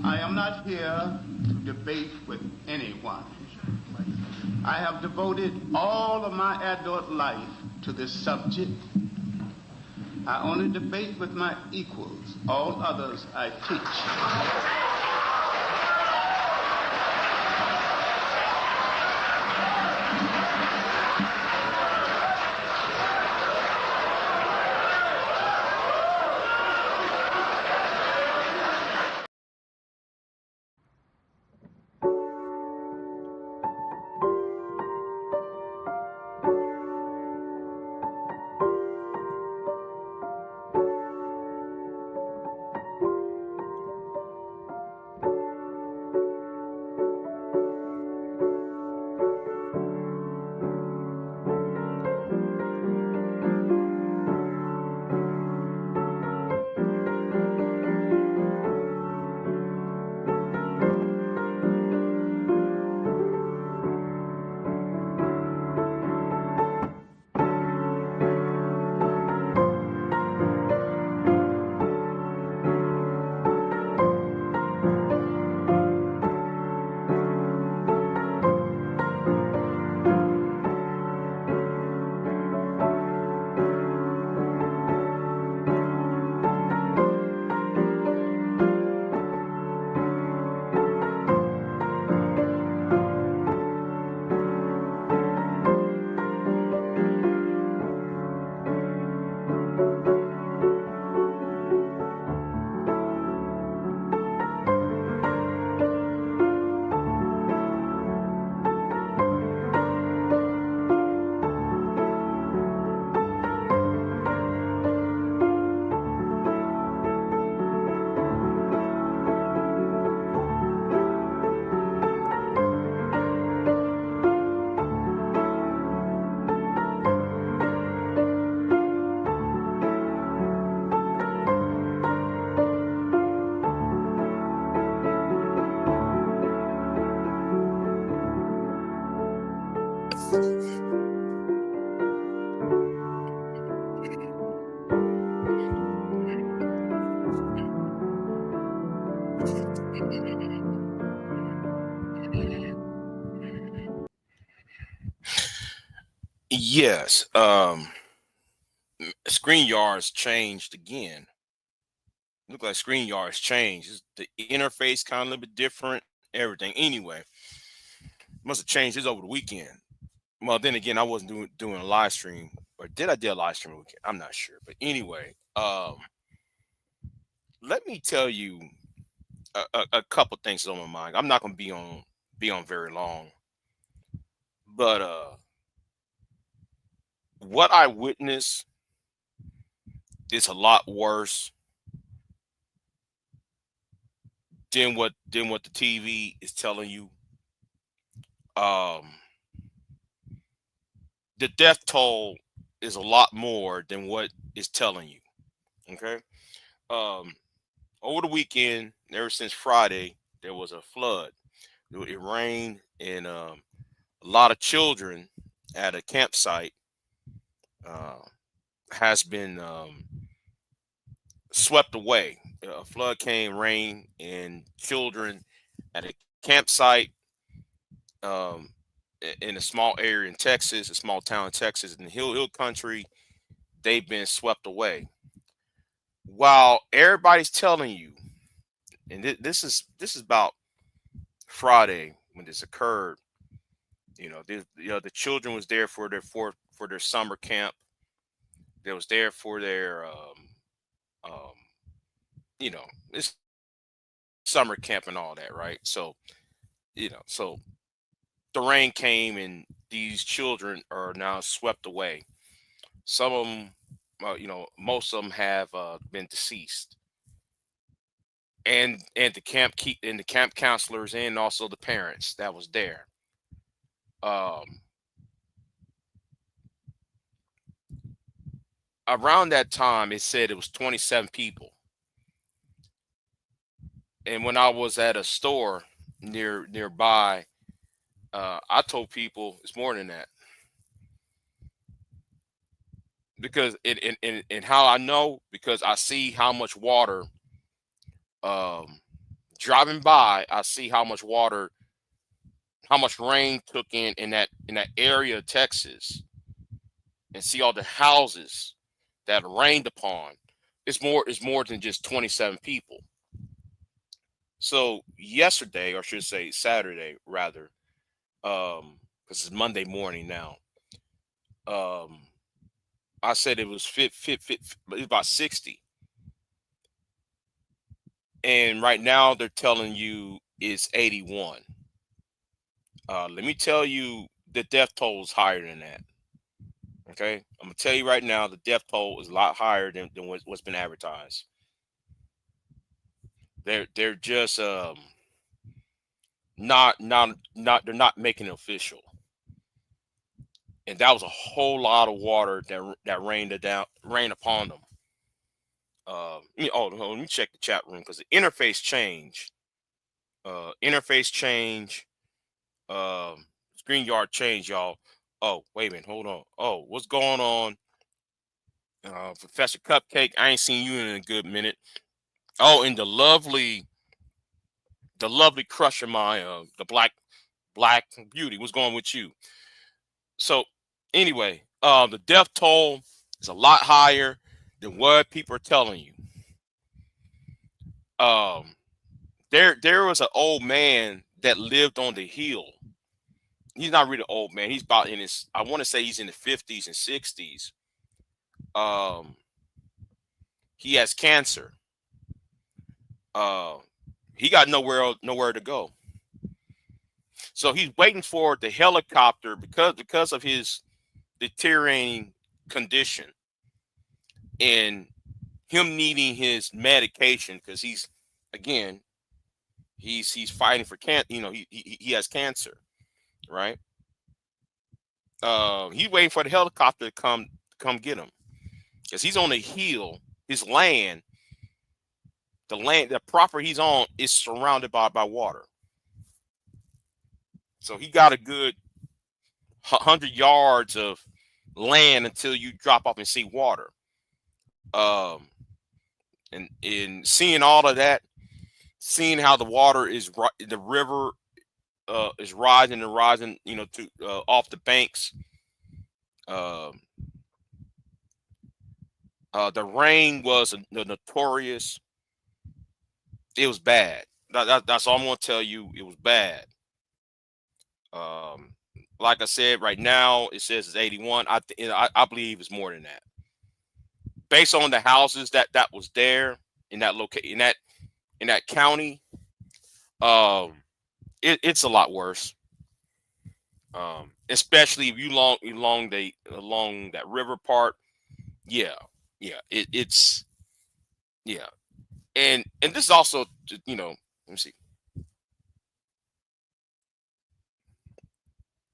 I am not here to debate with anyone. I have devoted all of my adult life to this subject. I only debate with my equals. All others I teach. Yes. StreamYard's changed again. Look like StreamYard's changed. The interface kind of a little bit different. Everything. Anyway, must have changed this over the weekend. Well, then again, I wasn't doing a live stream, or did I do a live stream weekend? I'm not sure. But anyway, let me tell you a couple things on my mind. I'm not gonna be on very long, but what I witnessed is a lot worse than what the TV is telling you. Um, the death toll is a lot more than what is telling you. Okay. Um, over the weekend, ever since Friday, there was a flood. It rained, and a lot of children at a campsite uh, has been swept away. A flood came, rain, and children at a campsite um, in a small area in Texas, a small town in Texas, in the hill country, they've been swept away. While everybody's telling you, and this is about Friday when this occurred. The children was there for their summer camp. They was there for their um, it's summer camp and all that, right? So the rain came and these children are now swept away. Some of them, most of them have been deceased, and the camp counselors and also the parents that was there. Um, Around that time, it said it was 27 people, and when I was at a store nearby, I told people it's more than that because and how I know because I see how much water um driving by, I see how much water, how much rain took in that area of Texas, and see all the houses that rained upon. It's more than just 27 people. So yesterday, or should I say Saturday rather, because it's Monday morning now. Um, I said it was it was about 60, and right now they're telling you it's 81. Let me tell you, the death toll is higher than that. Okay, I'm gonna tell you right now, the death toll is a lot higher than what's been advertised. They're just not they're not making it official, and that was a whole lot of water that rained upon them. Let me check the chat room because the interface changed. Interface change. Screen yard change, y'all. Oh, wait a minute, hold on. Oh, what's going on? Professor Cupcake, I ain't seen you in a good minute. Oh, and the lovely crusher, my the black beauty. What's going with you? So anyway, the death toll is a lot higher than what people are telling you. There was an old man that lived on the hill. He's not really an old man. He's about in his, I want to say he's in the 50s and 60s. He has cancer. He got nowhere to go. So he's waiting for the helicopter because of his deteriorating condition and him needing his medication, because he's fighting for cancer. You know, he has cancer, right? He's waiting for the helicopter to come get him, because he's on a hill. His land, the property he's on, is surrounded by water. So he got a good 100 yards of land until you drop off and see water. And in seeing all of that, seeing how the water the river is rising and rising, you know, to off the banks. The rain was notorious. It was bad. That's all I'm gonna tell you. It was bad. Like I said, right now it says it's 81. I believe it's more than that, based on the houses that was there in that location, in that county. It's a lot worse. Especially if you along that river part. Yeah, it's yeah, and this is also, you know, let me see.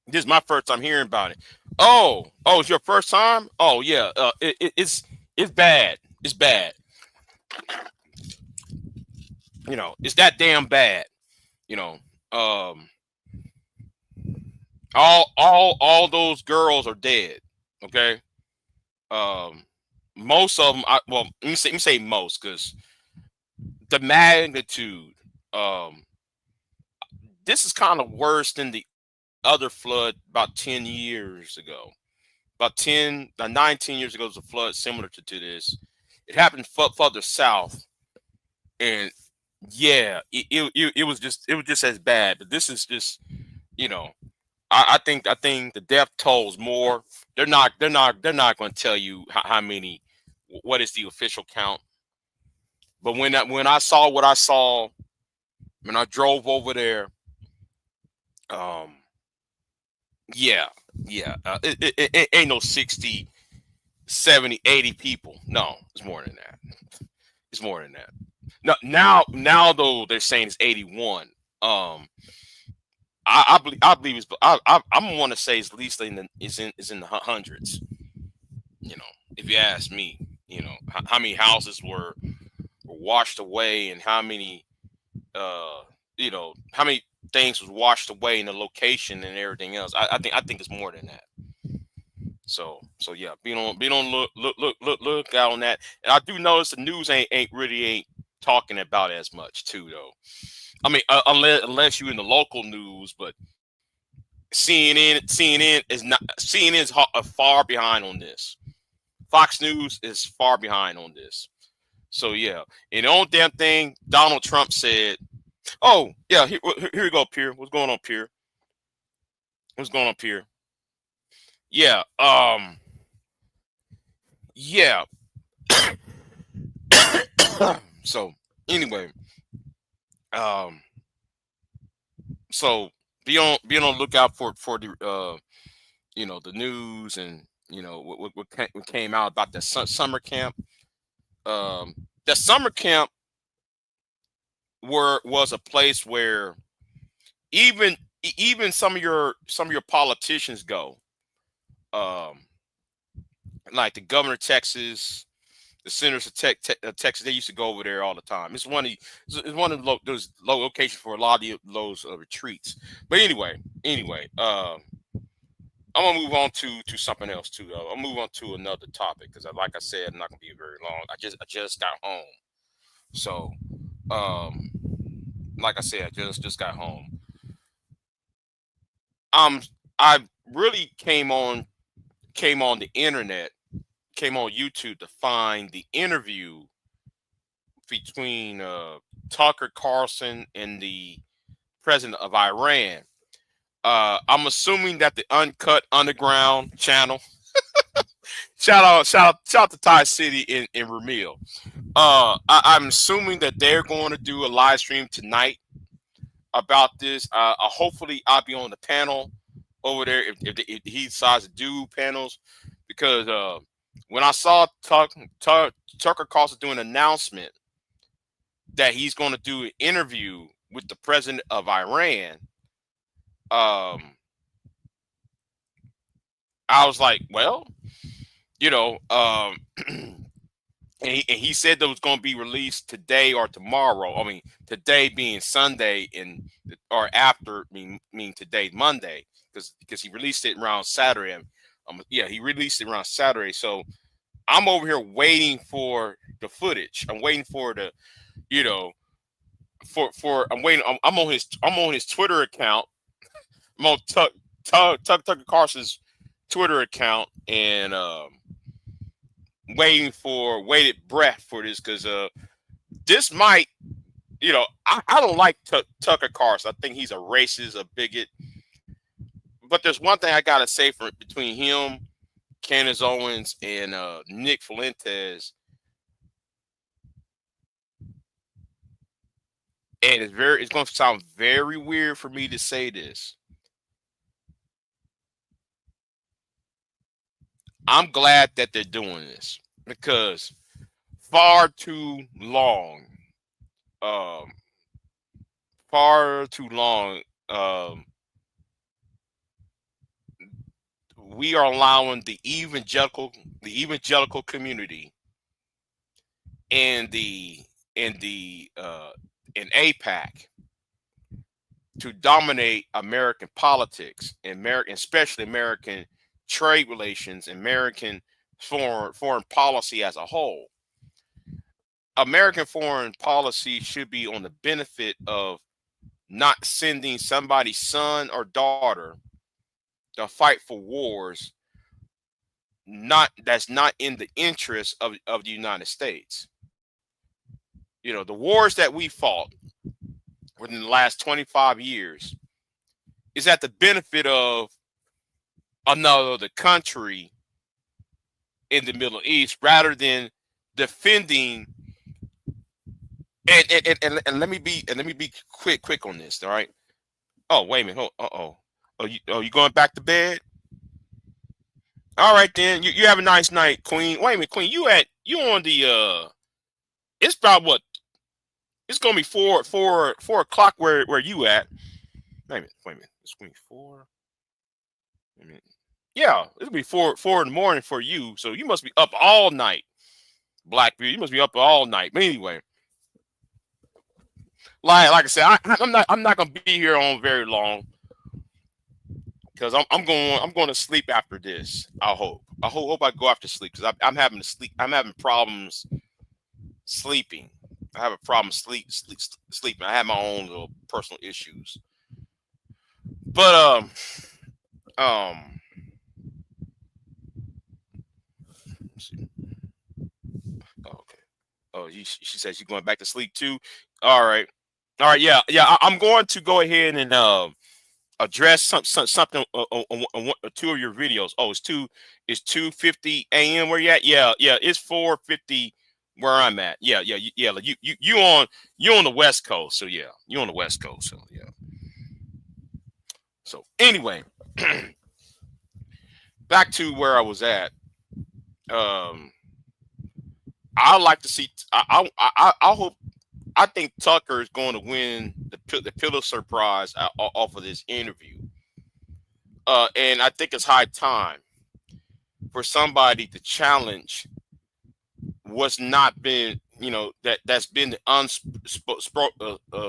This is my first time hearing about it. Oh, it's your first time? Oh yeah, it's bad. It's bad. You know, it's that damn bad. You know, all those girls are dead. Okay. Most of them. Well, let me say most, because the magnitude. This is kind of worse than the other flood about 10 years ago. About 19 years ago was a flood similar to this. It happened further south, and yeah, it was just as bad. But this is just, you know, I think the death tolls more. They're not going to tell you how many, what is the official count. But when I saw what I saw when I drove over there, yeah, it ain't no 60, 70, 80 people. No, it's more than that. It's more than that. Now though they're saying it's 81. I believe it's, I'm want to say it's at least in the hundreds. You know, if you ask me, you know, how many houses were washed away, and how many you know, how many things was washed away in the location and everything else. I think it's more than that. So yeah, being on look out on that. And I do notice the news ain't really talking about as much too, though. I mean, unless you're in the local news, but CNN is far behind on this. Fox News is far behind on this. So yeah, and the only damn thing Donald Trump said. Oh yeah, here we go, Pierre. What's going on, Pierre? What's going on, Pierre? Yeah, yeah. So anyway, um, so be on lookout for the the news and what came out about the summer camp. The summer camp was a place where even some of your politicians go, um, like the governor of Texas, the senators of Texas. They used to go over there all the time. It's one of those locations for a lot of those retreats. But anyway, I'm gonna move on to something else too. Though I'll move on to another topic because, like I said, I'm not gonna be very long. I just got home, so like I said, I just got home. I really came on the internet, came on YouTube to find the interview between Tucker Carlson and the president of Iran. I'm assuming that the Uncut Underground channel. Shout out to Thai City in Ramil. I'm assuming that they're going to do a live stream tonight about this. Hopefully, I'll be on the panel over there if he decides to do panels, because when I saw Tucker Carlson do an announcement that he's going to do an interview with the president of Iran, I was like, well, and he said that it was going to be released today or tomorrow. I mean, today being Sunday or after mean today Monday, because he released it around Saturday. He released it around Saturday. So I'm over here waiting for the footage. I'm waiting for the, I'm waiting. I'm on his Twitter account. I'm on Tucker Carlson's Twitter account, and waited breath for this, because this might, I don't like Tucker Carlson. I think he's a racist, a bigot. But there's one thing I gotta say between him, Candace Owens, and Nick Fuentes, and it's going to sound very weird for me to say this. I'm glad that they're doing this, because far too long, we are allowing the evangelical community and in APAC to dominate American politics, and especially American trade relations, American foreign policy as a whole. American foreign policy should be on the benefit of not sending somebody's son or daughter to fight for wars that's not in the interest of the United States. The wars that we fought within the last 25 years is at the benefit of another country in the Middle East, rather than defending. And let me be quick on this. All right. Oh, wait a minute. Oh, you going back to bed? All right, then. You have a nice night, Queen. Wait a minute, Queen. You on the it's about what? It's gonna be 4 o'clock where you at. Wait a minute. It's gonna be 4. Wait a minute. Yeah, it'll be 4 in the morning for you. So you must be up all night, Blackbeard. You must be up all night. But anyway, like I said, I'm not gonna be here on very long, because I'm going to sleep after this. I hope I go after sleep, because I'm having to sleep. I'm having problems sleeping. I have a problem sleeping. I have my own little personal issues. But let's see. Oh, okay. Oh, she said she's going back to sleep too. All right. All right. Yeah. Yeah. I'm going to go ahead and address something on one or two of your videos. Oh, it's 2:50 a.m. where you at? Yeah. Yeah. It's 4:50 where I'm at. Yeah. Yeah. Yeah. Like you on the West Coast. So yeah, you on the West Coast. So yeah. So anyway, back to where I was at. I like to see. I hope. I think Tucker is going to win the Pulitzer Prize off of this interview. And I think it's high time for somebody to challenge what's not been, that's been the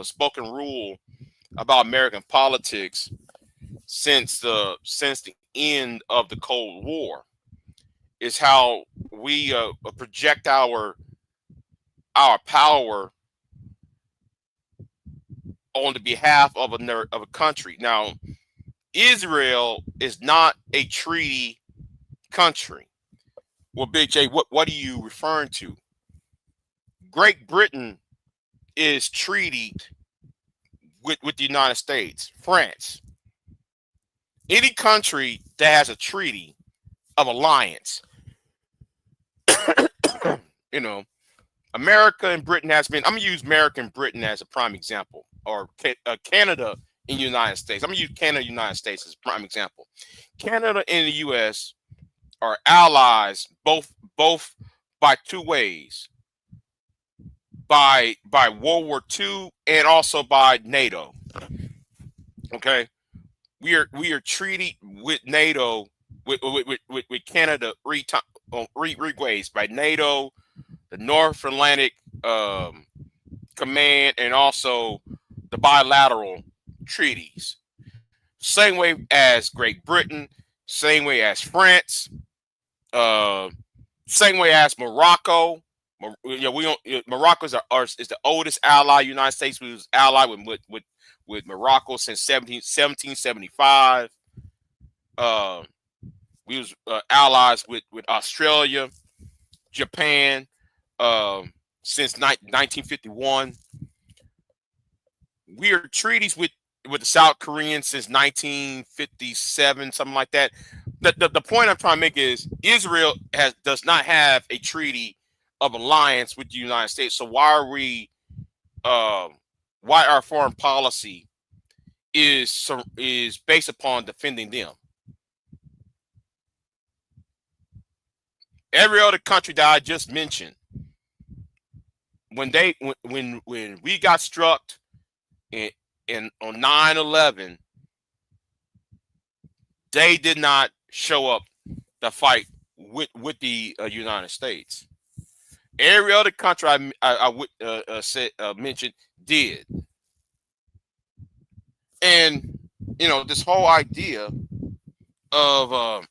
spoken rule about American politics since the end of the Cold War. Is how we project our power on the behalf of a country. Now, Israel is not a treaty country. Well, Big J, what are you referring to? Great Britain is treated with the United States, France. Any country that has a treaty of alliance, America and Britain has been. I'm gonna use America and Britain as a prime example, or Canada and United States. I'm gonna use Canada and United States as a prime example. Canada and the U.S. are allies, both by two ways: by World War II and also by NATO. Okay, we are treated with NATO with Canada three ways: by NATO, the North Atlantic Command, and also the bilateral treaties. Same way as Great Britain, same way as France, same way as Morocco. Morocco is the oldest ally. United States was allied with Morocco since 1775. We was allies with Australia, Japan, since 1951. We are treaties with the South Koreans since 1957, something like that. The point I'm trying to make is Israel does not have a treaty of alliance with the United States. So why our foreign policy is based upon defending them? Every other country that I just mentioned, when we got struck in on 9/11, they did not show up to fight with the United States. Every other country I mentioned did, and this whole idea of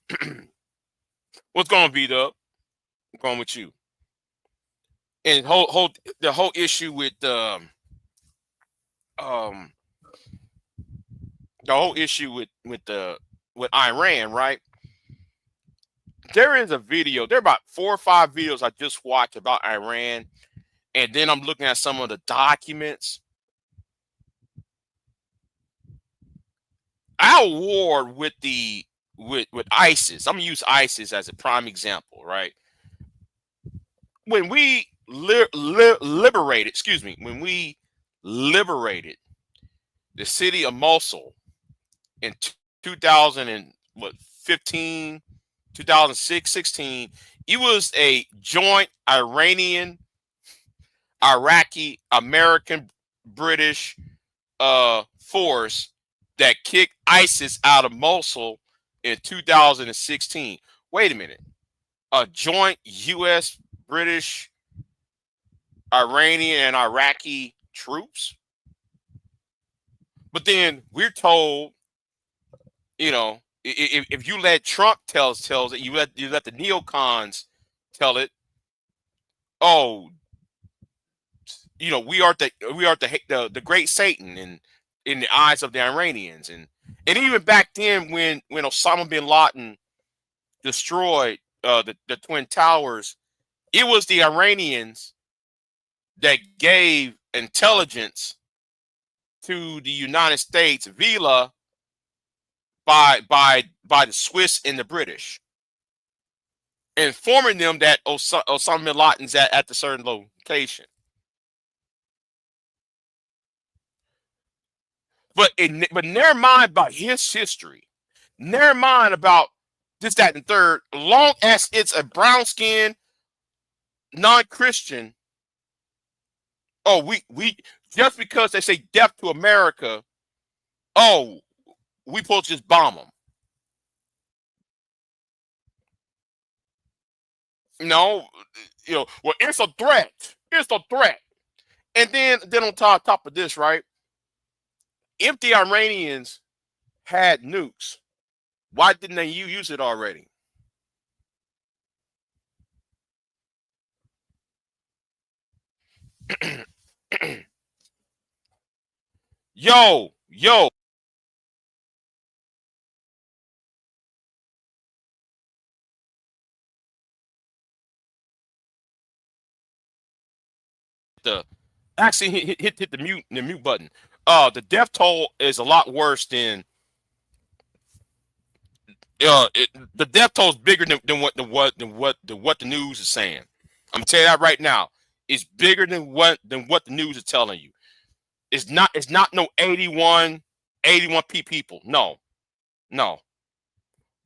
what's going to beat up, going with you, and the whole issue with the whole issue with Iran, right? There is a video. There are about 4 or 5 videos I just watched about Iran, and then I'm looking at some of the documents. Our war with ISIS. I'm gonna use ISIS as a prime example, right? When we liberated the city of Mosul in 2015, 2006, 16, it was a joint Iranian, Iraqi, American, British force that kicked ISIS out of Mosul in 2016. Wait a minute. A joint U.S., British, Iranian, and Iraqi troops? But then we're told, if you let Trump tells it, you let the neocons tell it. Oh, we are the great Satan in the eyes of the Iranians, and even back then when Osama bin Laden destroyed the Twin Towers, it was the Iranians that gave intelligence to the United States via by the Swiss and the British, informing them that Osama bin Laden's at the certain location. But never mind about his history. Never mind about this, that, and third. Long as it's a brown skinned non-Christian, oh, we just because they say death to America, oh, we supposed to just bomb them. No, well, it's a threat. It's a threat. And then on top of this, right? If the Iranians had nukes, why didn't they use it already? Yo. The actually hit the mute button. The death toll is a lot worse than the death toll is bigger than what the news is saying. I'm telling you that right now. It's bigger than what the news is telling you. It's not no 81 people. No.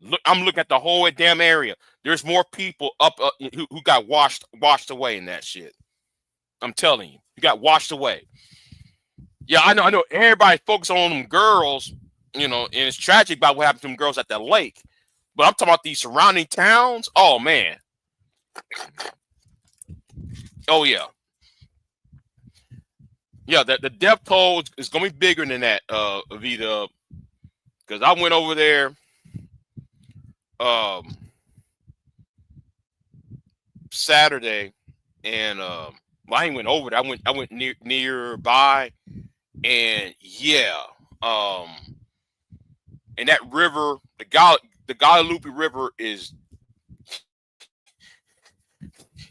Look, I'm looking at the whole damn area. There's more people up who got washed away in that shit. I'm telling you, you got washed away. Yeah, I know. Everybody focus on them girls, and it's tragic about what happened to them girls at that lake. But I'm talking about these surrounding towns. Oh man. Oh yeah. Yeah, the death toll is gonna be bigger than that, Vita. Because I went over there Saturday, and I ain't went over there. I went nearby, and yeah, and that river, the Guadalupe River is,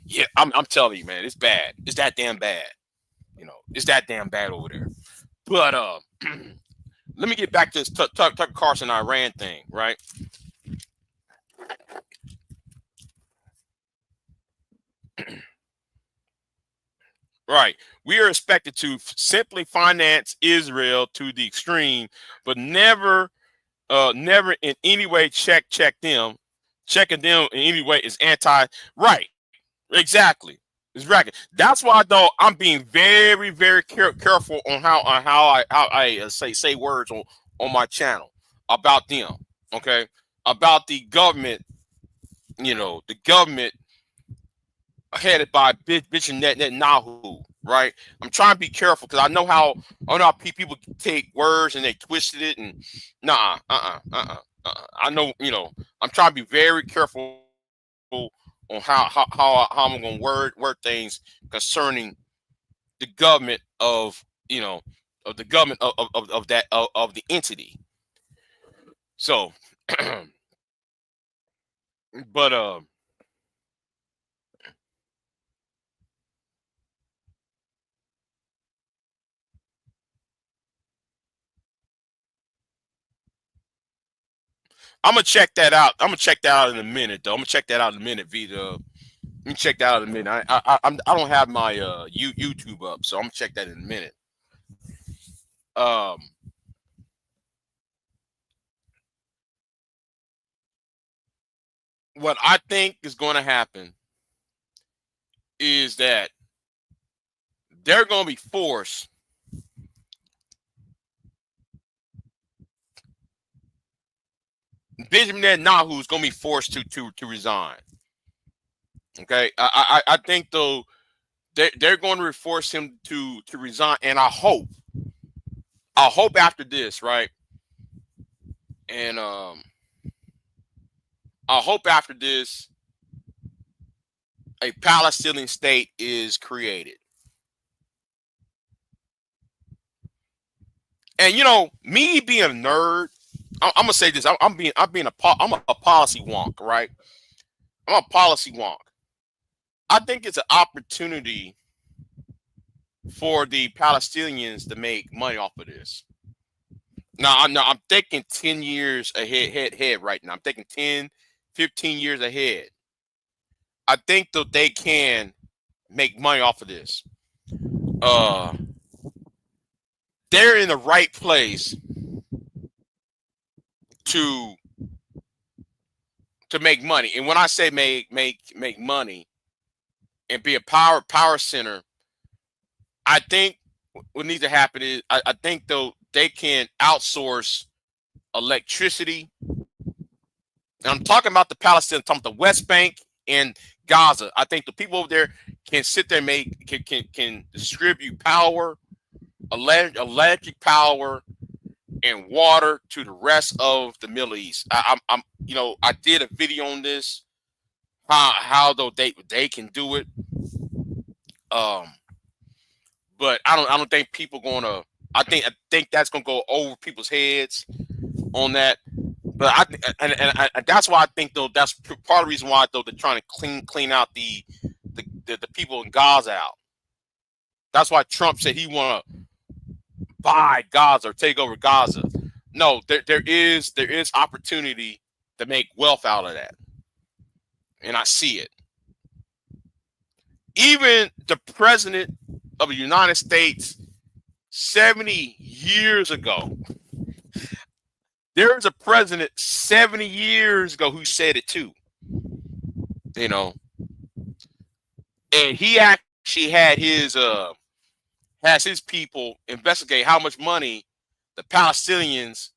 yeah, I'm telling you, man, it's bad. It's that damn bad. It's that damn bad over there. But let me get back to this Tucker Carlson-Iran thing, right? Right. We are expected to simply finance Israel to the extreme, but never in any way check them. Checking them in any way is anti. Right. Exactly. It's right. That's why, though, I'm being very, very careful on how I say words on my channel about them. Okay, about the government. The government headed by bitch and Netanyahu. Right. I'm trying to be careful because I know how people take words and they twisted it and I know. I'm trying to be very careful on how I'm going to word things concerning the government of the government of that of the entity. So, but I'm gonna check that out. I'm gonna check that out in a minute, though. I'm gonna check that out in a minute, Vita. Let me check that out in a minute. I don't have my YouTube up, so I'm gonna check that in a minute. What I think is going to happen is that they're going to be forced Benjamin Netanyahu is going to be forced to resign. Okay, I think though they're going to force him to resign, and I hope after this, right, and I hope after this a Palestinian state is created. And you know, me being a nerd, I'm gonna say this. I'm a policy wonk, right? I'm a policy wonk. I think it's an opportunity for the Palestinians to make money off of this. Now, I'm thinking 10 years ahead right now. I'm thinking 10, 15 years ahead. I think that they can make money off of this. They're in the right place to make money. And when I say make money and be a power center, I think what needs to happen is I think though they can outsource electricity. And I'm talking about the Palestinians, I'm talking about the West Bank and Gaza. I think the people over there can sit there and can distribute power, electric power, and water to the rest of the Middle East. I'm you know, I did a video on this, how though they can do it. But I don't think people gonna. I think that's gonna go over people's heads on that. But and that's why I think though that's part of the reason why though they're trying to clean out the people in Gaza out. That's why Trump said he want to buy Gaza or take over Gaza. No, there is opportunity to make wealth out of that, and I see it. Even the president of the United States 70 years ago, there was a president 70 years ago who said it too. You know, and he actually had his people investigate how much money the Palestinians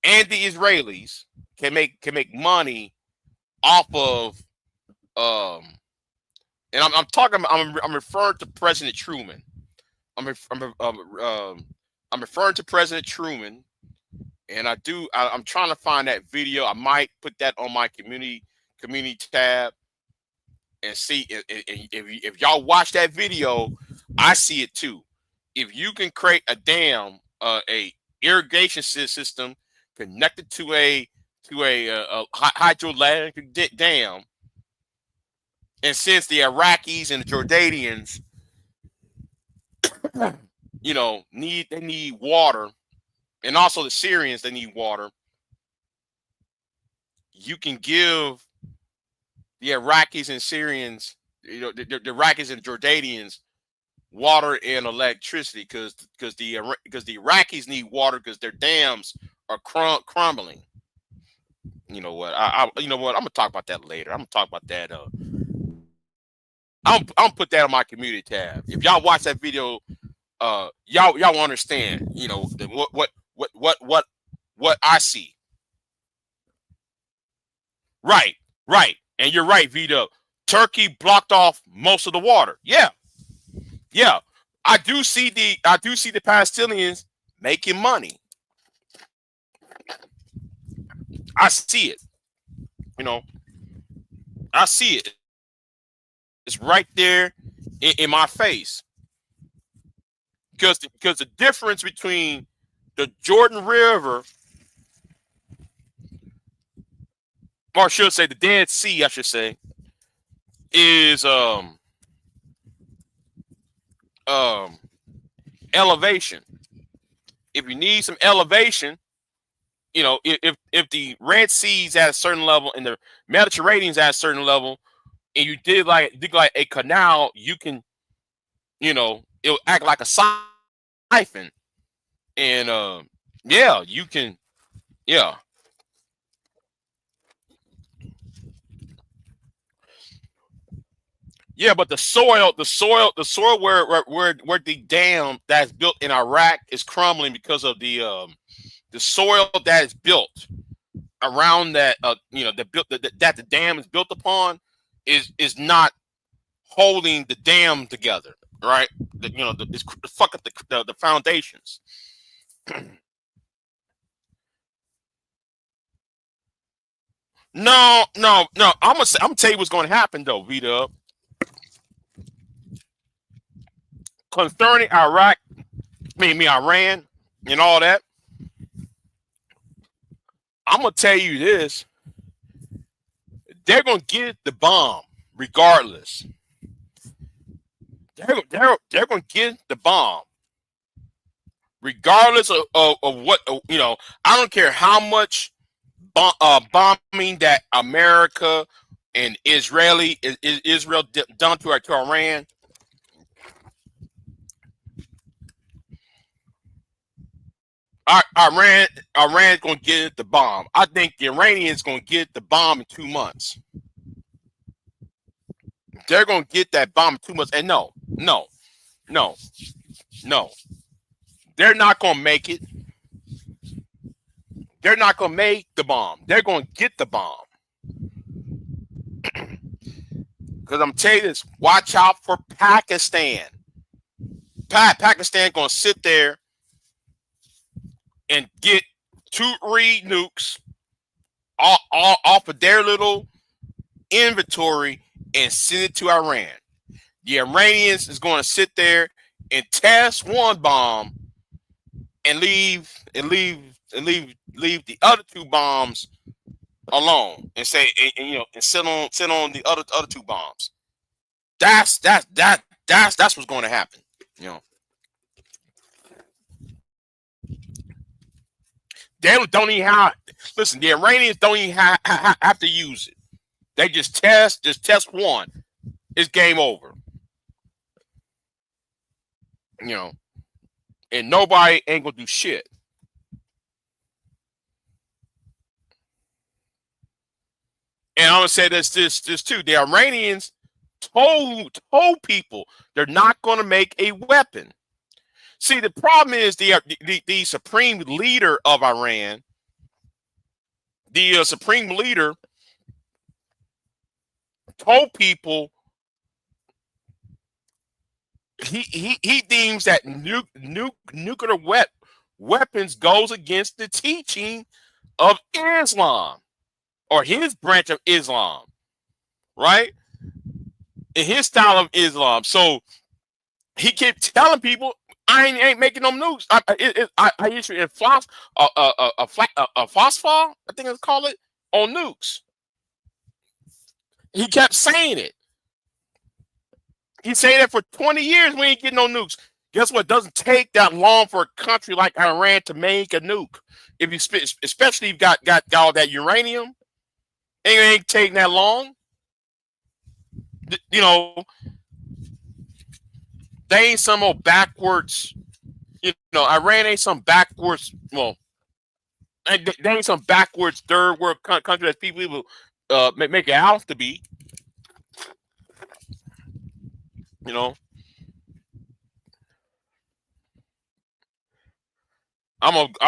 and the Israelis can make money off of and I'm referring to President Truman. I'm referring to President Truman, and I'm trying to find that video. I might put that on my community tab and see if y'all watch that video. I see it too. If you can create a dam, a irrigation system connected to a hydroelectric dam, and since the Iraqis and the Jordanians, you know, they need water, and also the Syrians, they need water, you can give the Iraqis and Syrians, you know, the Iraqis and Jordanians water and electricity because the Iraqis need water because their dams are crumbling. You know what? I'm gonna talk about that later. I'm gonna talk about that. I'm put that on my community tab. If y'all watch that video, y'all understand. You know what I see. Right, and you're right, Vito. Turkey blocked off most of the water. Yeah. I do see the Palestinians making money. I see it. You know, I see it. It's right there in my face. Because the difference between the Jordan River, or I should say the Dead Sea, I should say, is elevation. If you need some elevation, you know, if the Red Sea's at a certain level and the Mediterranean's at a certain level, and you dig like a canal, you can, you know, it'll act like a siphon, and yeah, you can, yeah. Yeah, but the soil where the dam that's built in Iraq is crumbling because of the soil that is built around that you know that the dam is built upon is not holding the dam together, right? It's fuck up the foundations. No. I'm gonna tell you what's going to happen though, Vita. Concerning Iraq, Iran. and all that. I'm gonna tell you this: they're gonna get the bomb regardless. They're gonna get the bomb regardless of what I don't care how much bombing that America and Israel done to Iran. Iran's gonna get the bomb. I think the Iranians gonna get the bomb in 2 months. They're gonna get that bomb in 2 months. And no, they're not gonna make it. They're not gonna make the bomb. They're gonna get the bomb. Because I'm telling you this, watch out for Pakistan. Pakistan gonna sit there and get 2-3 nukes off of their little inventory and send it to Iran. The Iranians is going to sit there and test one bomb and leave the other 2 bombs alone and say and sit on the other 2 bombs. That's what's going to happen. They don't even have. Listen, the Iranians don't even have to use it. They just test one. It's game over. And nobody ain't gonna do shit. And I'm gonna say this too. The Iranians told people they're not gonna make a weapon. See, the problem is the supreme leader of Iran, the supreme leader told people he deems that nuclear weapons goes against the teaching of Islam or his branch of Islam, right? In his style of Islam. So he kept telling people, I ain't making no nukes. I usually a phosphor, I think it's called it, on nukes. He kept saying it. He saying that for 20 years. We ain't getting no nukes. Guess what? It doesn't take that long for a country like Iran to make a nuke. If you especially if you got all that uranium, it ain't taking that long. They ain't some old backwards. Iran ain't some backwards. Well, they ain't some backwards third world country that people make it out to be. I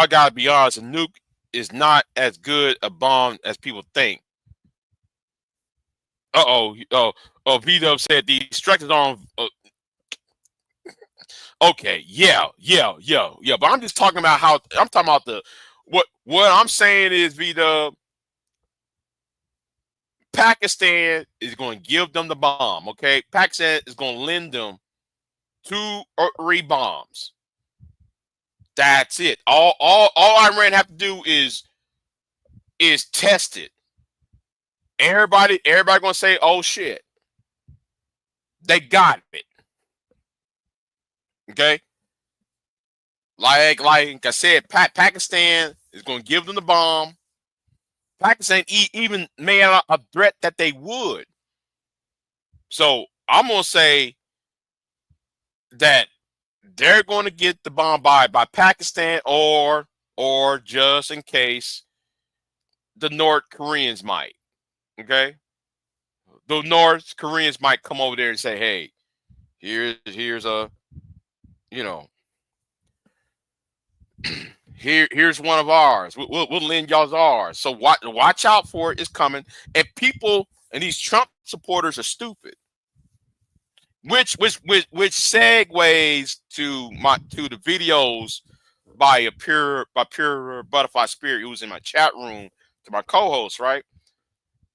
gotta be honest. A nuke is not as good a bomb as people think. V-Dub said the structures on. Okay, yeah. But I'm just talking about what I'm saying is V-Dub. Pakistan is going to give them the bomb. Okay, Pakistan is going to lend them 2 or 3 bombs. That's it. All Iran have to do is test it. Everybody gonna say, "Oh shit, they got it." Okay, like I said, Pakistan is gonna give them the bomb. Pakistan even made out a threat that they would. So I'm gonna say that they're going to get the bomb by Pakistan or just in case the North Koreans might. Okay, the North Koreans might come over there and say, "Hey, here's a here's one of ours. We'll lend y'all's ours." So watch out for it. It's coming. And people and these Trump supporters are stupid. Which segues to the videos by Pure Butterfly Spirit, who was in my chat room, to my co-host, right?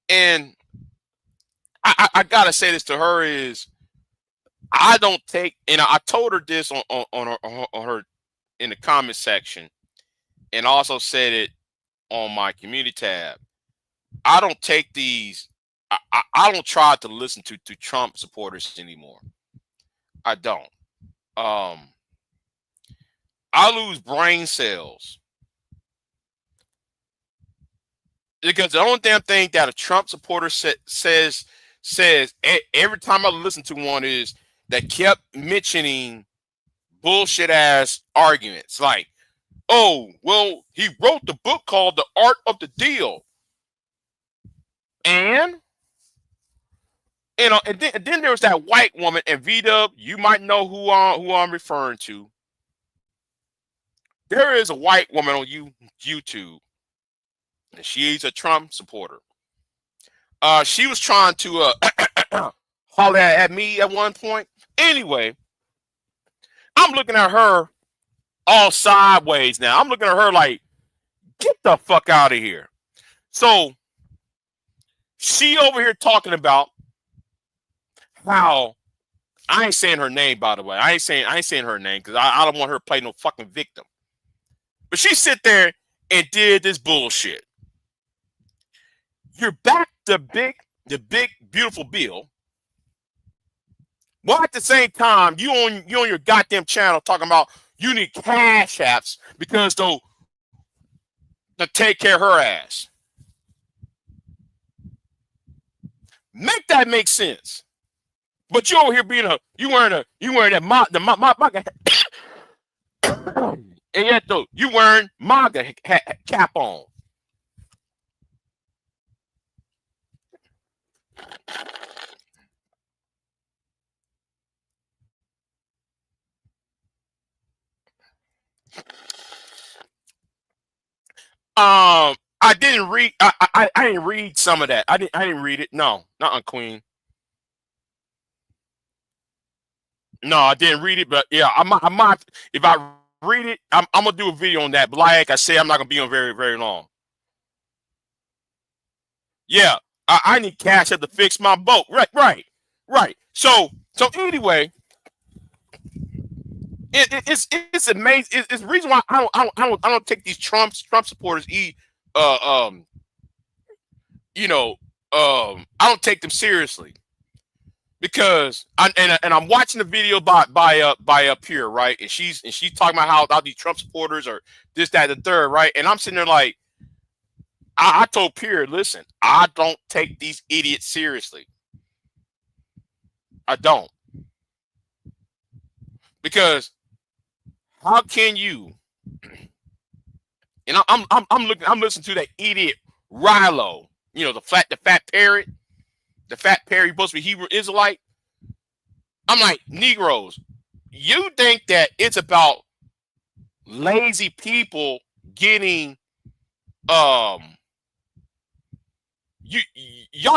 And I gotta say this to her is I don't take, and I told her this on her in the comment section, and also said it on my community tab. I don't take these. I don't try to listen to Trump supporters anymore. I don't. I lose brain cells because the only damn thing that a Trump supporter says every time I listen to one is that kept mentioning bullshit ass arguments like, oh, well, he wrote the book called The Art of the Deal. And then there was that white woman, and V-Dub, you might know who I'm referring to. There is a white woman on YouTube, and she's a Trump supporter. She was trying to holler at me at one point. Anyway, I'm looking at her all sideways now. I'm looking at her like, get the fuck out of here. So she over here talking about how I ain't saying her name, by the way. I ain't saying her name because I don't want her to play no fucking victim. But she sit there and did this bullshit. You're back the big beautiful bill. Well, at the same time, you on your goddamn channel talking about you need cash apps because to take care of her ass. Make that make sense. But you over here being you wearing that MAGA and yet though you wearing MAGA cap on. I didn't read. I didn't read some of that. I didn't read it. No, not on Queen. No, I didn't read it. But yeah, I might. If I read it, I'm gonna do a video on that. But like I said, I'm not gonna be on very, very long. Yeah, I need cash up to fix my boat. Right. So anyway, it's amazing. It's the reason why I don't take these Trump supporters I don't take them seriously because I'm watching the video by Pure, right, and she's talking about how these Trump supporters are this, that, and the third, right, and I'm sitting there like I told Pure, listen, I don't take these idiots seriously. I don't, because how can you? And I'm listening to that idiot Rilo, the fat parrot, supposed to be Hebrew Israelite. I'm like, Negroes, you think that it's about lazy people getting y'all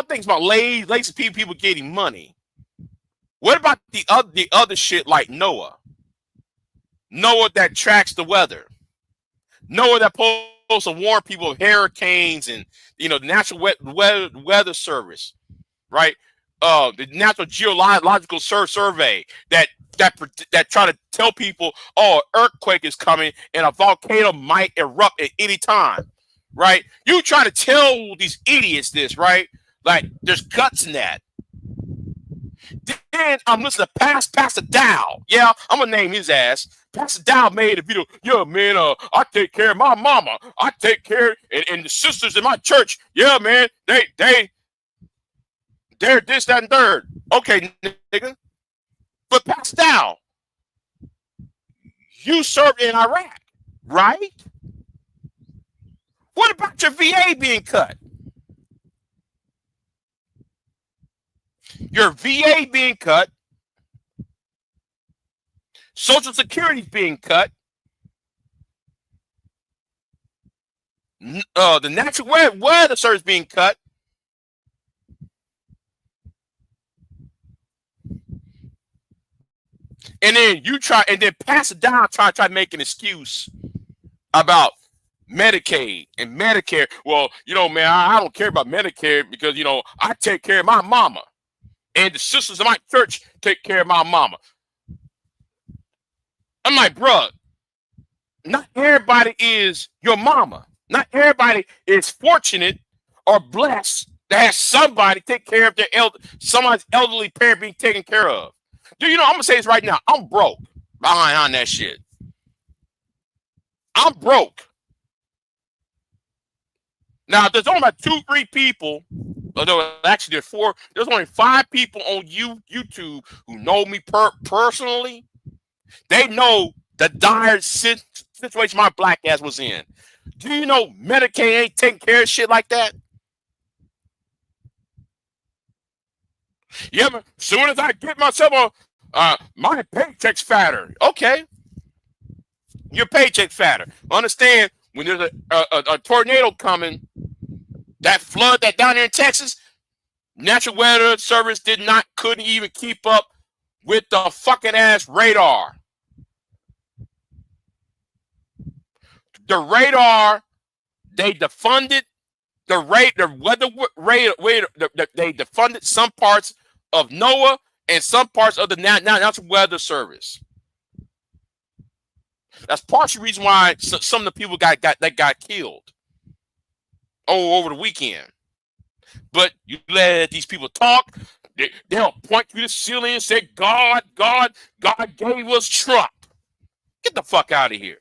think it's about lazy people getting money. What about the other shit like Noah that tracks the weather? Noah that supposed to warn people of hurricanes and the National Weather Service, right? The National Geological Survey that try to tell people, oh, an earthquake is coming and a volcano might erupt at any time, right? You try to tell these idiots this, right? Like there's guts in that. Then I'm listening to Pastor Dow. Yeah, I'm gonna name his ass. Pastor Dow made a video. Yeah, man, I take care of my mama. I take care and the sisters in my church. Yeah, man, they're this, that, and third. Okay, nigga. But Pastor Dow, you served in Iraq, right? What about your VA being cut? Your VA being cut, Social Security being cut, the National Weather Service being cut, and then pass it down, try to make an excuse about Medicaid and Medicare. Well, man, I don't care about Medicare because I take care of my mama. And the sisters in my church take care of my mama. I'm like, bruh, not everybody is your mama. Not everybody is fortunate or blessed to have somebody take care of their somebody's elderly parent being taken care of. Do you know? I'm gonna say this right now. I'm broke behind that shit. I'm broke. Now there's only about 2-3 people. Although actually there's 4. There's only 5 people on YouTube who know me personally. They know the dire situation my black ass was in. Do you know Medicaid ain't taking care of shit like that? Yeah, man. Soon as I get myself my paycheck's fatter. Okay, your paycheck's fatter. Understand when there's a tornado coming, that flood that down there in Texas, Natural Weather Service couldn't even keep up with the fucking ass radar. The radar, they defunded the weather radar. They defunded some parts of NOAA and some parts of the Natural Weather Service. That's partially the reason why some of the people got killed over the weekend. But you let these people talk, they'll point to the ceiling and say, God gave us Trump. Get the fuck out of here.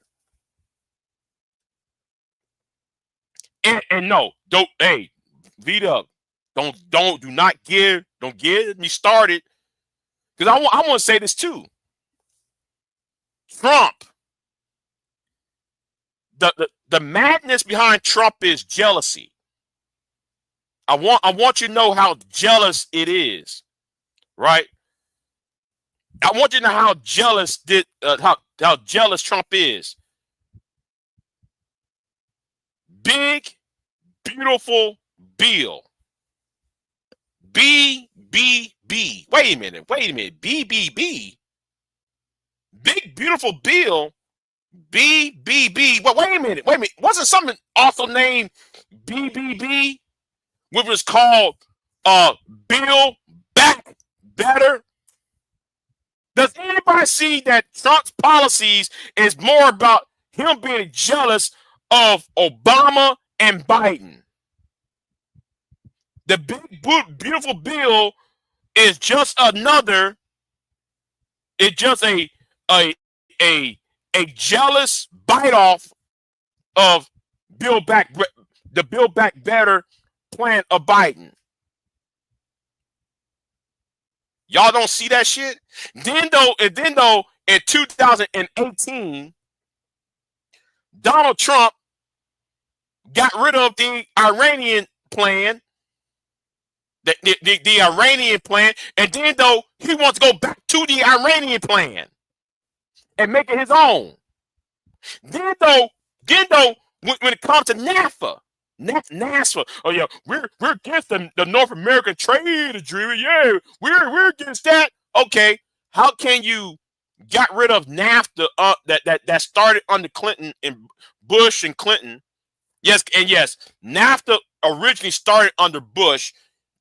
And no, don't, hey, V-Dub, don't get me started. Because I want to say this too. Trump, the madness behind Trump is jealousy. I want you to know how jealous it is, right? I want you to know how jealous how jealous Trump is. Big, beautiful Bill. BBB. Wait a minute. BBB. Big, beautiful Bill. BBB. Well, wait a minute. Wasn't something also named BBB? Which was called Build Back Better? Does anybody see that Trump's policies is more about him being jealous of Obama and Biden? The big, beautiful bill is just another. It's just a jealous bite off of the Build Back Better plan of Biden. Y'all don't see that shit? Then though in 2018, Donald Trump got rid of the Iranian plan, the Iranian plan, and then though he wants to go back to the Iranian plan and make it his own. Then though when it comes to NAFTA, oh yeah, we're against the North American trade agreement. Yeah, we're against that. Okay, how can you get rid of NAFTA that started under Clinton and Bush and Clinton? Yes, NAFTA originally started under Bush.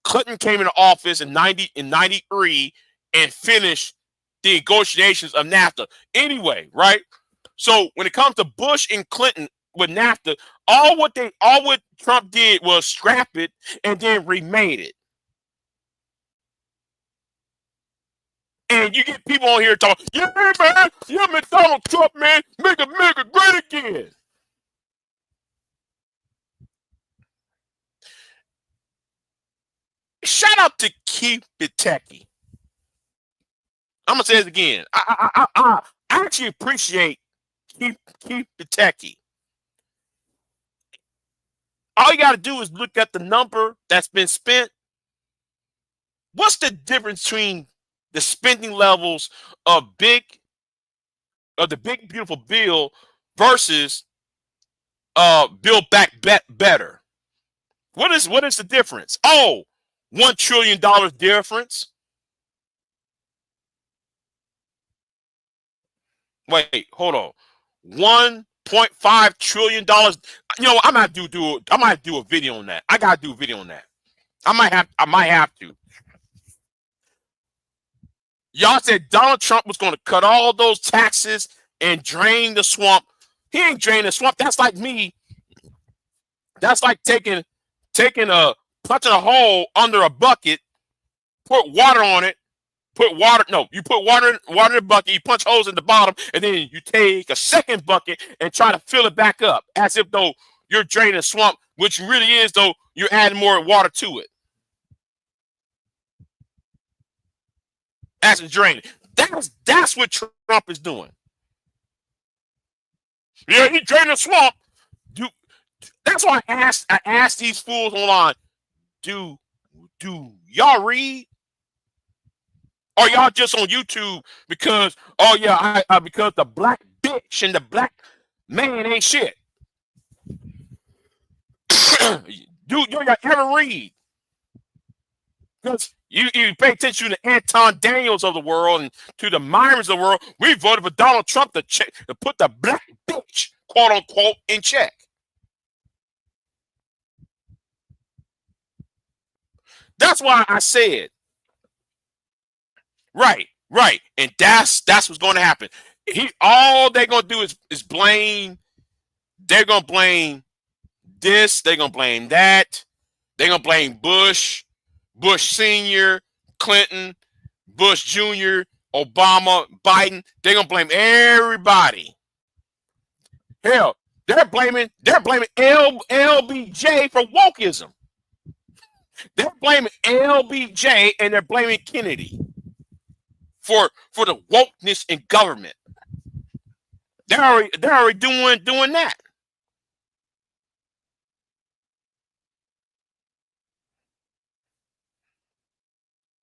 Clinton came into office in 93 and finished the negotiations of NAFTA. Anyway, right? So when it comes to Bush and Clinton with NAFTA, all what Trump did was scrap it and then remade it. And you get people on here talking, yeah, man, Donald Trump, man, make America great again. Shout out to Keep It Techie. I'm gonna say this again. I actually appreciate Keep It Techie. All you gotta do is look at the number that's been spent. What's the difference between the spending levels of the big beautiful bill versus Build Back Better? What is the difference? Oh, $1 trillion difference. Wait, hold on. $1.5 trillion. You know, I might do a video on that. I gotta do a video on that. I might have to. Y'all said Donald Trump was going to cut all those taxes and drain the swamp. He ain't draining the swamp. That's like me. That's like taking punching a hole under a bucket, put water on it, you put water in the bucket, you punch holes in the bottom, and then you take a second bucket and try to fill it back up, as if though you're draining the swamp, which really is though you're adding more water to it. As a draining. That's what Trump is doing. Yeah, he draining the swamp. That's why I asked these fools online, do y'all read? Or y'all just on YouTube because, oh yeah, because the black bitch and the black man ain't shit. Do y'all ever read? Because you pay attention to the Anton Daniels of the world and to the Myrons of the world. We voted for Donald Trump to put the black bitch, quote unquote, in check. That's why I said, right, and that's what's going to happen. All they're going to do is blame. They're going to blame this. They're going to blame that. They're going to blame Bush Senior, Clinton, Bush Jr., Obama, Biden. They're going to blame everybody. Hell, they're blaming LBJ for wokeism. They're blaming LBJ and they're blaming Kennedy for the wokeness in government. They're already doing that.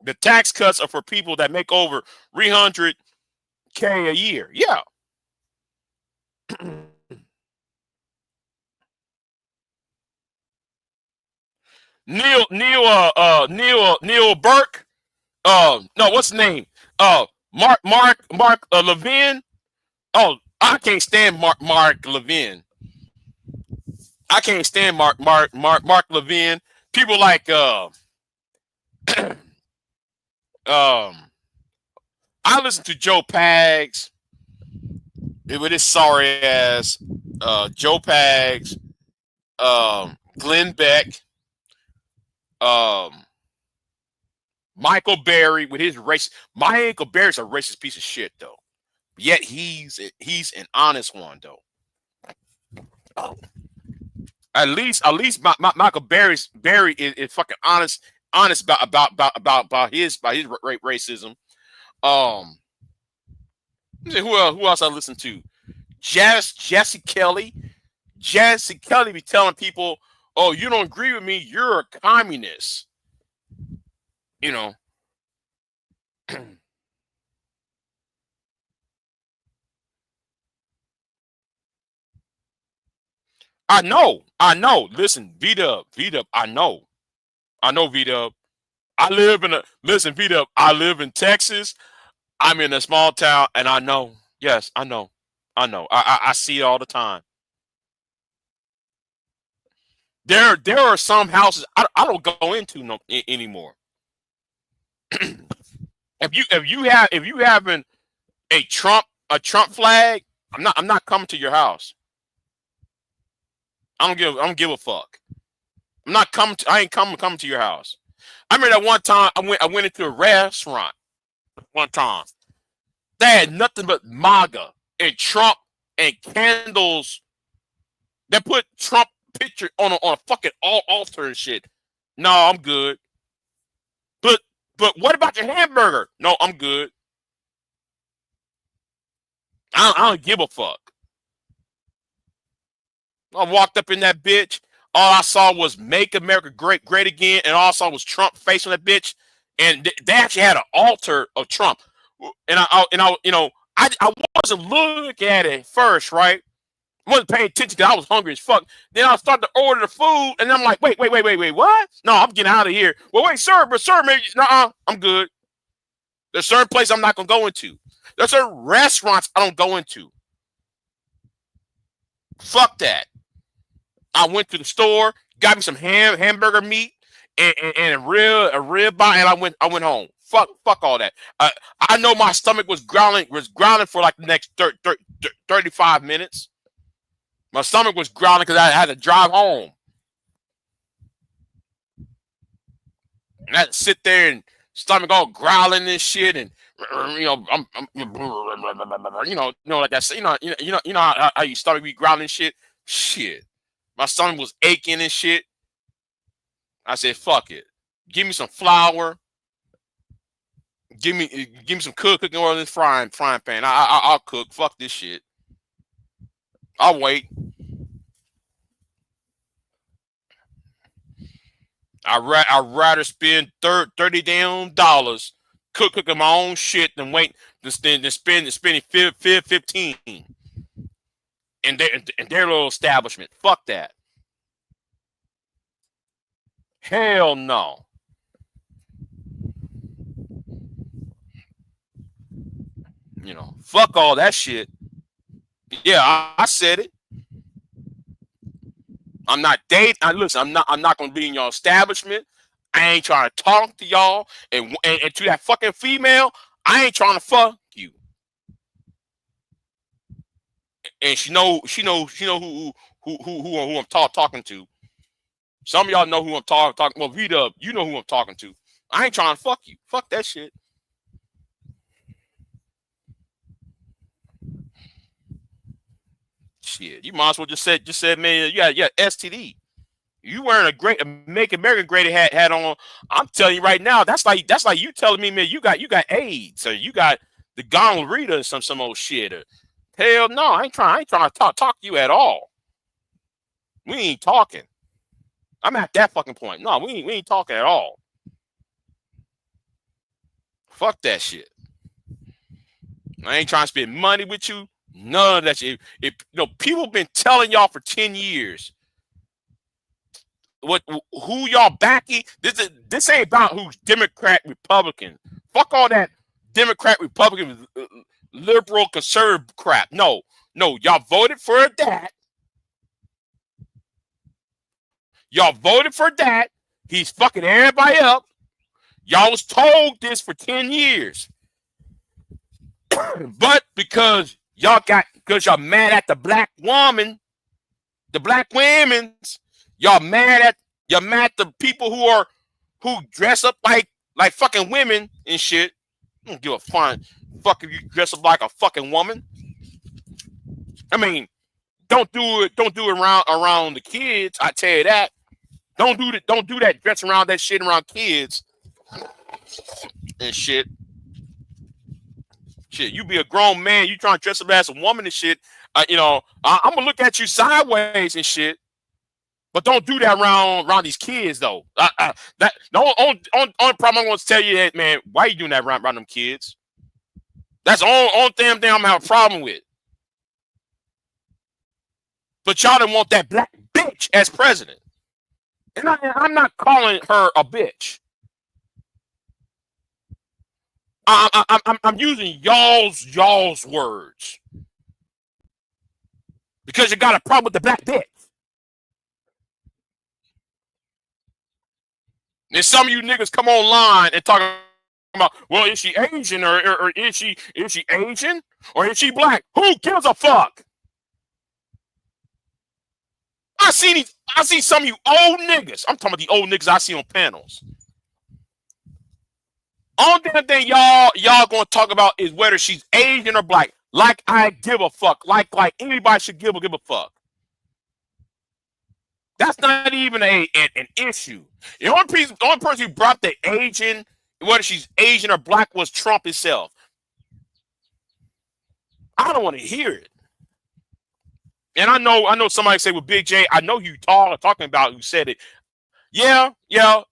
The tax cuts are for people that make over $300K a year. Yeah. Neil Burke. No, what's his name? Mark Levin. Oh, I can't stand Mark Levin. I can't stand Mark Levin. People like I listen to Joe Pags with his sorry ass. Joe Pags, Glenn Beck, Michael Berry with his race. Michael Berry's a racist piece of shit though. Yet he's an honest one though. Oh. At least Michael Berry is fucking honest about his racism. Who else I listen to? Jesse Kelly. Jesse Kelly be telling people, "Oh, you don't agree with me? You're a communist." You know. I know. Listen, V-Dub, I know V-Dub. V-Dub, I live in Texas. I'm in a small town, and I know. Yes, I know. I see it all the time. There are some houses I don't go into anymore. if you having a Trump flag, I'm not coming to your house. I don't give a fuck. I ain't coming to your house. I remember that one time I went into a restaurant one time. They had nothing but MAGA and Trump and candles. They put Trump picture on a fucking altar and shit. No, I'm good. But what about your hamburger? No, I'm good. I don't give a fuck. I walked up in that bitch. All I saw was "Make America Great Again," and all I saw was Trump face on that bitch. And they actually had an altar of Trump. And I wasn't looking at it first, right? I wasn't paying attention because I was hungry as fuck. Then I started to order the food, and I'm like, wait, what? No, I'm getting out of here. Well, wait, sir, maybe, I'm good. There's certain places I'm not gonna go into. There's certain restaurants I don't go into. Fuck that. I went to the store, got me some hamburger meat and a rib bone, and I went home. Fuck all that. I know my stomach was growling for like the next 35 minutes. My stomach was growling because I had to drive home. And I had to sit there and stomach all growling and shit, and I'm like I said, how your stomach be growling and shit. Shit, my stomach was aching and shit. I said, fuck it, give me some flour, give me some cooking oil in this frying pan. I'll cook. Fuck this shit. I'll wait. I'd rather spend $30 damn cooking my own shit than wait than spending 15 in their little establishment. Fuck that. Hell no. Fuck all that shit. Yeah, I said it. I'm not dating. Listen, I'm not gonna be in your establishment. I ain't trying to talk to y'all. And to that fucking female, I ain't trying to fuck you. And she know who I'm talking to. Some of y'all know who I'm talking. Well, V-Dub, you know who I'm talking to. I ain't trying to fuck you. Fuck that shit. Shit, you might as well just said, man, yeah, STD. You wearing a Make America Great hat on. I'm telling you right now, that's like you telling me, man, you got AIDS, or you got the gonorrhea or some old shit. Or, hell no, I ain't trying to talk to you at all. We ain't talking. I'm at that fucking point. No, we ain't talking at all. Fuck that shit. I ain't trying to spend money with you. None of that shit. People been telling y'all for 10 years who y'all backing. This ain't about who's Democrat, Republican. Fuck all that Democrat, Republican, liberal, conservative crap. No, y'all voted for that. Y'all voted for that. He's fucking everybody up. Y'all was told this for 10 years. But because y'all mad at the black woman, the black women's, y'all mad at the people who dress up like fucking women and shit. I don't give a fuck if you dress up like a fucking woman. I mean, don't do it around the kids. I tell you that. Don't do that dress around that shit around kids and shit. Shit, you be a grown man, you trying to dress up as a woman and shit. I'm gonna look at you sideways and shit. But don't do that around these kids though. The only problem I'm going to tell you that, man, why you doing that around them kids? That's the only damn thing I'm gonna have a problem with. But y'all didn't want that black bitch as president. And I'm not calling her a bitch. I'm using y'all's words. Because you got a problem with the black bitch. And some of you niggas come online and talk about, well, is she Asian or is she Asian or is she black? Who gives a fuck? I see some of you old niggas. I'm talking about the old niggas I see on panels. Only damn thing y'all gonna talk about is whether she's Asian or black. Like I give a fuck. Like anybody should give a fuck. That's not even an issue. The only person who brought the Asian, whether she's Asian or black, was Trump himself. I don't want to hear it. And I know somebody say with Big J, I know who you talking about who said it. Yeah.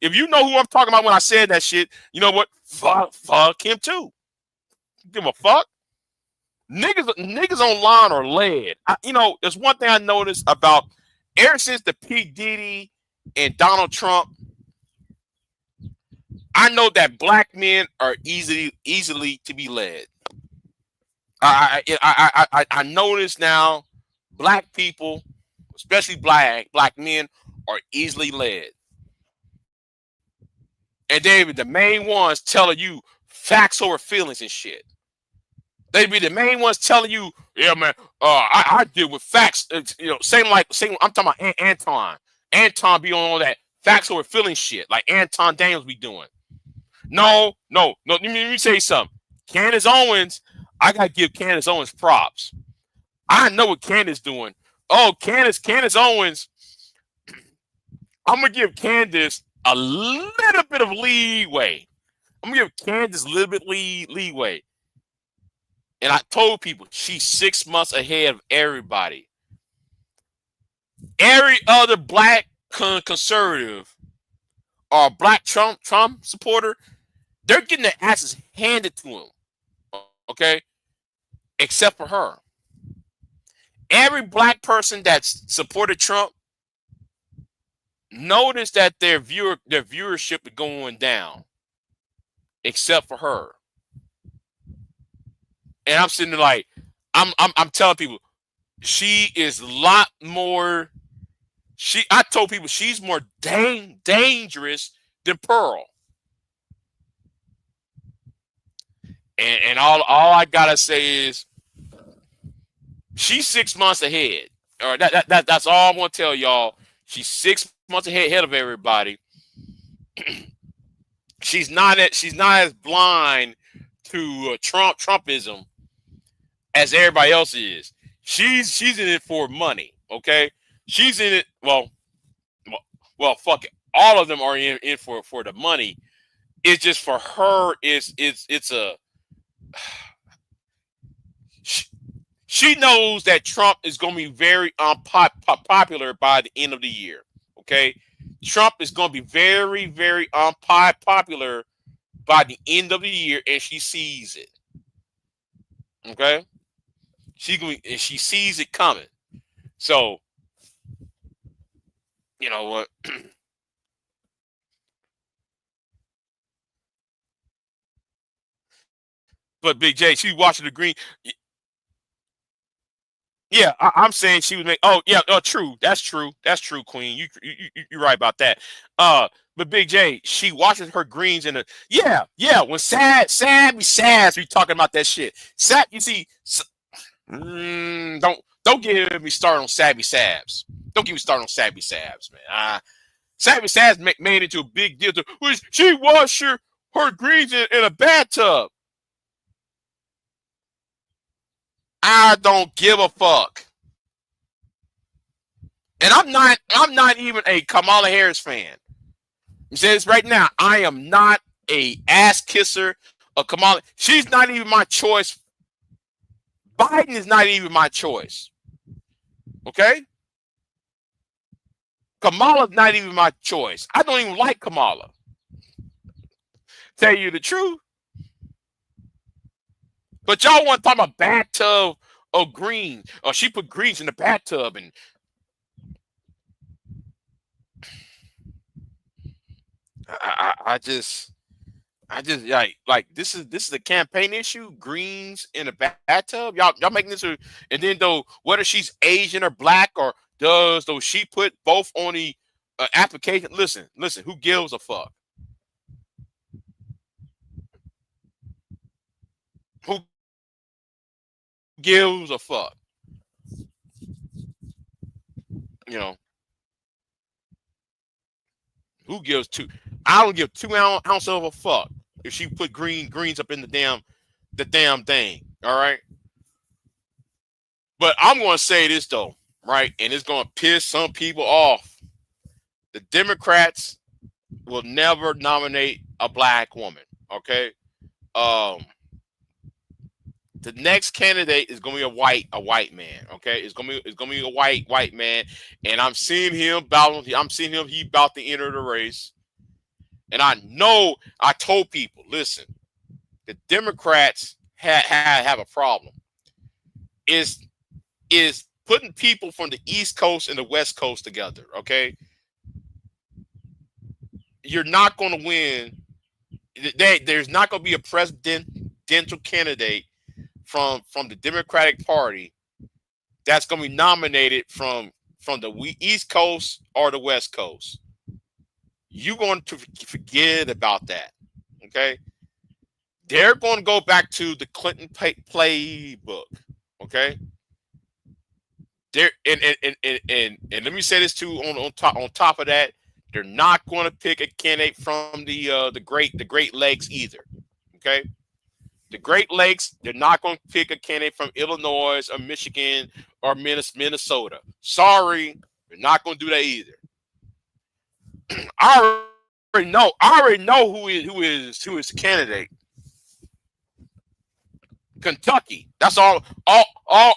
If you know who I'm talking about when I said that shit, you know what? Fuck him too. Give a fuck. Niggas online are led. There's one thing I noticed about ever since the P. Diddy and Donald Trump, I know that black men are easily to be led. I notice now black people, especially black men, are easily led. And they be the main ones telling you facts over feelings and shit. They be the main ones telling you, Yeah, man. I deal with facts. Same. I'm talking about Anton. Anton be on all that facts over feeling shit, like Anton Daniels be doing. No. Let me say something. Candace Owens, I gotta give Candace Owens props. I know what Candace doing. Oh, Candace Owens. I'm gonna give Candace a little bit of leeway. I'm gonna give Candace a little bit leeway. And I told people she's 6 months ahead of everybody. Every other black conservative or black Trump supporter, they're getting their asses handed to them. Okay? Except for her. Every black person that's supported Trump, notice that their viewership is going down. Except for her. And I'm sitting there like, I'm telling people, she is a lot more. I told people she's more dangerous than Pearl. And all I gotta say is she's 6 months ahead. All right, that's all I'm gonna tell y'all. She's 6 months ahead of everybody. She's not as blind to Trumpism as everybody else is. She's in it for money, okay? She's in it. Well, fuck it. All of them are in for the money. It's just for her. It's a. She knows that Trump is going to be very unpopular by the end of the year. Okay, Trump is going to be very, very unpopular by the end of the year, and she sees it. Okay, she sees it coming. So, you know what? But Big J, she watching the green. Yeah, I'm saying she was making. Oh yeah, true. That's true. That's true, Queen. You're right about that. But Big J, she watches her greens in the. Yeah. When sad, we talking about that shit. Sad, you see. Don't get me started on Savvy Sabs. Don't get me started on Savvy Sabs, man. Savvy Sabs made it into a big deal. She washed her greens in a bathtub. I don't give a fuck. And I'm not even a Kamala Harris fan. You say this right now. I am not a ass kisser of Kamala. She's not even my choice. Biden is not even my choice. Okay? Kamala's not even my choice. I don't even like Kamala. Tell you the truth. But y'all want to talk about bathtub of green. Or she put greens in the bathtub and I just like this is a campaign issue. Greens in a bathtub. Y'all making this and then though whether she's Asian or black or does though she put both on the application. Listen, who gives a fuck? Who gives a fuck? You know, who gives two? I don't give 2 ounces of a fuck if she put greens up in the damn thing. All right. But I'm going to say this though, right? And it's going to piss some people off. The Democrats will never nominate a black woman. Okay. The next candidate is going to be a white man. Okay. It's going to be a white man. And I'm seeing him he about to enter the race. And I know I told people, listen, the Democrats have a problem. Is putting people from the East Coast and the West Coast together, okay? You're not going to win. There's not going to be a presidential candidate from the Democratic Party that's going to be nominated from the East Coast or the West Coast. You're going to forget about that, okay? They're going to go back to the Clinton playbook. Okay. There and let me say this too on top of that, they're not going to pick a candidate from the Great Lakes either. Okay. The Great Lakes, they're not going to pick a candidate from Illinois or Michigan or Minnesota. Sorry, they're not going to do that either. I already know who is the candidate. Kentucky. That's all. All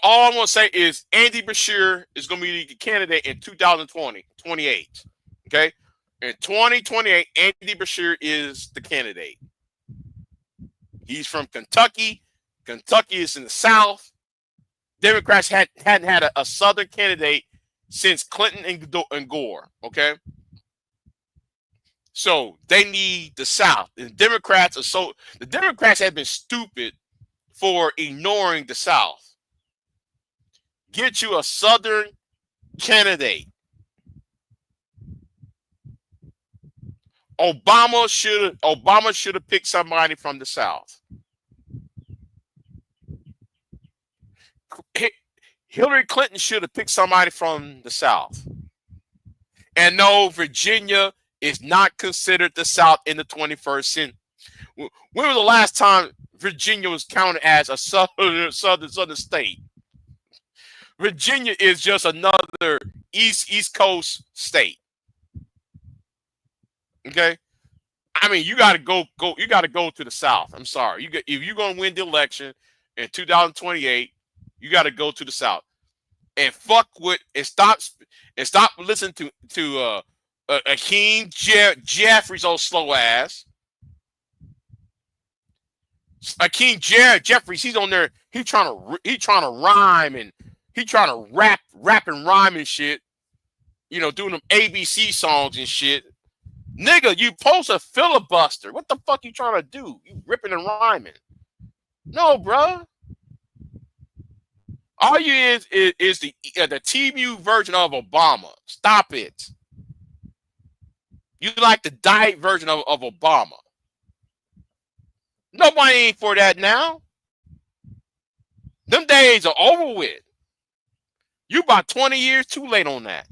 I'm gonna say is Andy Beshear is gonna be the candidate in 2028. Okay, in 2028, Andy Beshear is the candidate. He's from Kentucky. Kentucky is in the South. Democrats hadn't had a Southern candidate since Clinton and Gore. Okay, so they need the South. And the Democrats have been stupid for ignoring the South. Get you a Southern candidate. Obama should have picked somebody from the South. Hillary Clinton should have picked somebody from the South. And no, Virginia is not considered the South in the 21st century. When was the last time Virginia was counted as a southern state? Virginia is just another East Coast state. Okay, I mean you got to go. You got to go to the South. I'm sorry. If you're gonna win the election in 2028, you got to go to the South and stop listening to Hakeem Jeffries' old slow ass. Hakeem Jeffries, he's on there. He trying to rhyme and he trying to rap and rhyme and shit. You know, doing them ABC songs and shit. Nigga, you post a filibuster. What the fuck you trying to do? You ripping and rhyming? No, bruh. All you is the TMU version of Obama. Stop it. You like the diet version of Obama. Nobody ain't for that now. Them days are over with. You about 20 years too late on that.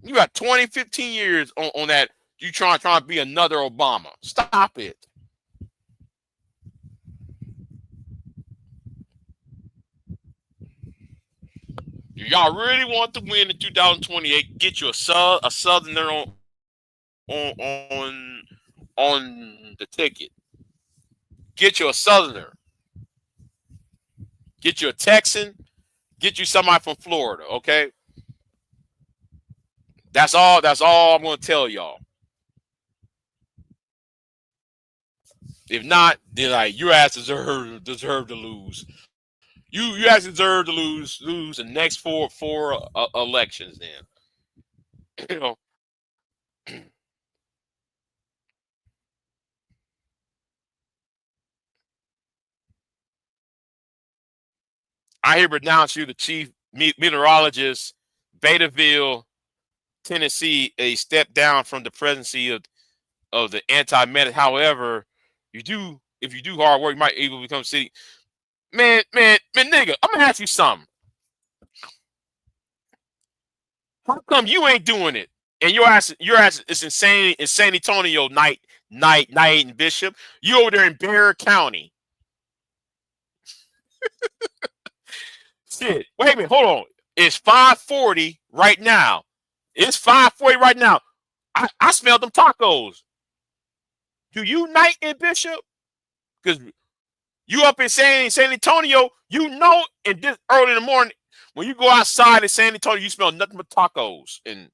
You got 20, 15 years on that. You trying to be another Obama. Stop it. If y'all really want to win in 2028, get you a Southerner on the ticket. Get you a Southerner. Get you a Texan. Get you somebody from Florida, okay? That's all I'm going to tell y'all. If not, then like your ass deserve to lose. You ass deserve to lose the next four elections then. You know. I hereby pronounce you the chief meteorologist, Betaville, Tennessee, a step down from the presidency of the anti-medic. However, if you do hard work, you might even become city. Man, nigga, I'm gonna ask you something. How come you ain't doing it? And your ass is insane in San Antonio, Knight and Bishop. You over there in Bear County. Shit. Wait a minute, hold on. It's 5:40 right now. It's 5:40 right now. I smell them tacos. Do you Knight and Bishop? Because you up in San Antonio, you know, and this early in the morning, when you go outside in San Antonio, you smell nothing but tacos and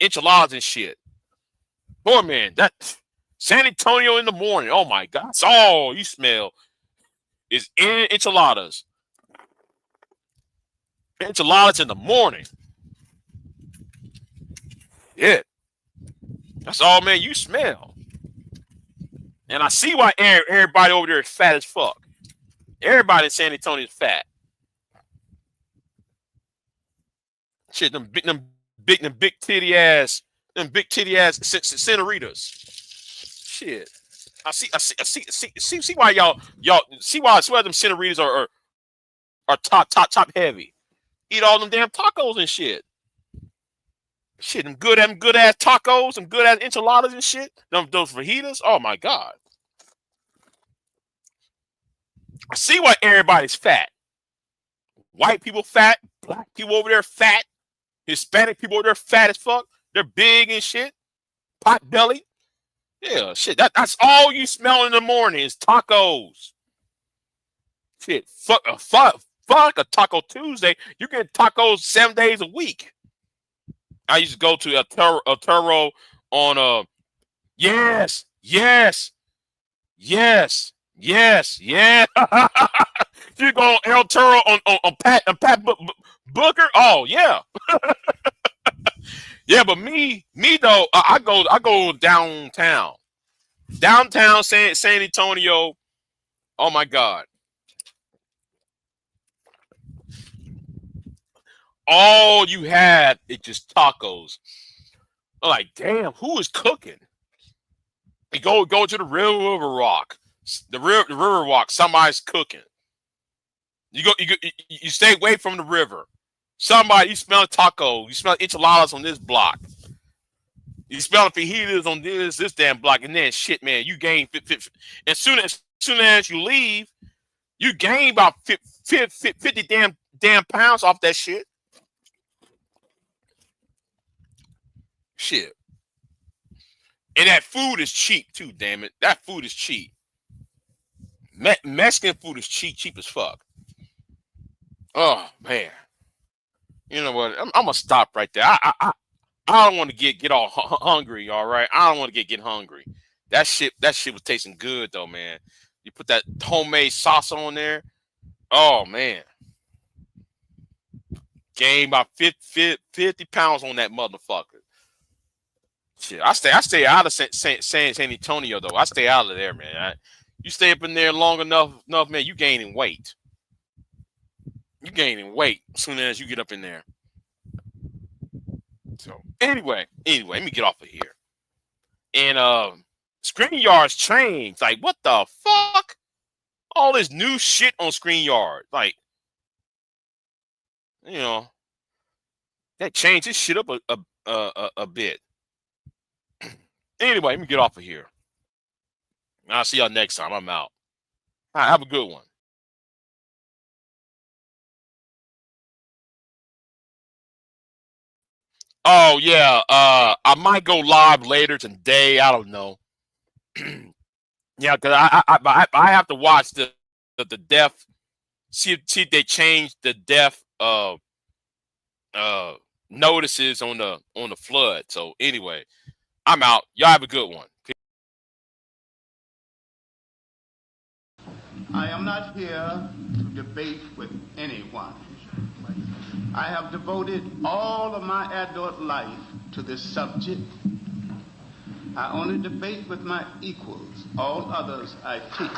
enchiladas and shit. Boy, man, that San Antonio in the morning. Oh my God, that's all you smell is enchiladas. Enchiladas in the morning. Yeah, that's all, man. You smell. And I see why everybody over there is fat as fuck. Everybody in San Antonio is fat. Shit, them big titty ass senoritas. Shit. I see why y'all see why I swear them senoritas are are top heavy. Eat all them damn tacos and shit. Shit, them good ass tacos, some good ass enchiladas and shit. Those fajitas. Oh my God. I see why everybody's fat. White people fat, black people over there fat, Hispanic people over there fat as fuck. They're big and shit. Pot belly. Yeah, shit. That's all you smell in the morning is tacos. Shit. Fuck a Taco Tuesday. You get tacos 7 days a week. I used to go to El Toro on yes. You go on El Toro on Pat Booker. Oh yeah. Yeah, but me though, I go downtown San Antonio. Oh my God. All you had is just tacos. I'm like, damn, who is cooking? You go to the River Rock. The River Rock, somebody's cooking. You stay away from the river. You smell taco. You smell enchiladas on this block. You smell fajitas on this damn block, and then shit, man, you gain fit. As soon as you leave, you gain about 50 damn pounds off that shit. Shit. And that food is cheap too, damn it. That food is cheap. Mexican food is cheap as fuck. Oh man. You know what? I'm gonna stop right there. I don't want to get all hungry, all right? I don't want to get hungry. That shit was tasting good though, man. You put that homemade sauce on there. Oh man. Gained about 50 pounds on that motherfucker. Shit, I stay out of San Antonio though. I stay out of there, man. You stay up in there long enough, man. You gaining weight. You gaining weight as soon as you get up in there. So anyway, let me get off of here. And StreamYard's changed. Like, what the fuck? All this new shit on StreamYard. Like, you know, that changed this shit up a bit. Anyway, let me get off of here. I'll see y'all next time. I'm out. All right, have a good one. Oh yeah, I might go live later today. I don't know. Yeah, because I have to watch the death. See if they changed the death notices on the flood. So anyway, I'm out. Y'all have a good one. I am not here to debate with anyone. I have devoted all of my adult life to this subject. I only debate with my equals. All others I teach.